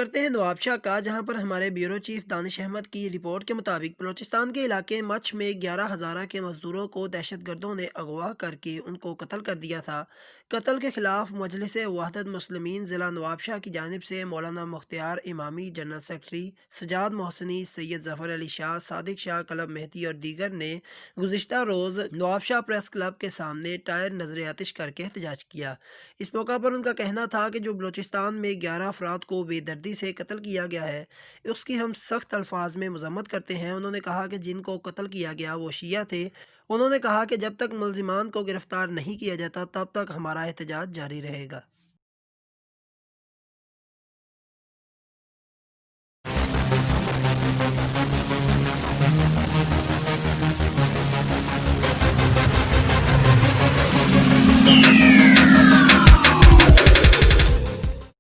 کرتے ہیں نوابشاہ کا، جہاں پر ہمارے بیورو چیف دانش احمد کی رپورٹ کے مطابق بلوچستان کے علاقے مچھ میں 11 ہزارہ کے مزدوروں کو دہشت گردوں نے اغوا کر کے ان کو قتل کر دیا تھا۔ قتل کے خلاف مجلس وحدت مسلمین ضلع نوابشاہ کی جانب سے مولانا مختار امامی، جنرل سیکرٹری سجاد محسنی، سید ظفر علی شاہ، صادق شاہ، کلب مہدی اور دیگر نے گزشتہ روز نوابشاہ پریس کلب کے سامنے ٹائر نظر آتش کر کے احتجاج کیا۔ اس موقع پر ان کا کہنا تھا کہ جو بلوچستان میں 11 افراد کو بے دردی سے قتل کیا گیا ہے، اس کی ہم سخت الفاظ میں مذمت کرتے ہیں۔ انہوں نے کہا کہ جن کو قتل کیا گیا وہ شیعہ تھے۔ انہوں نے کہا کہ جب تک ملزمان کو گرفتار نہیں کیا جاتا تب تک ہمارا احتجاج جاری رہے گا۔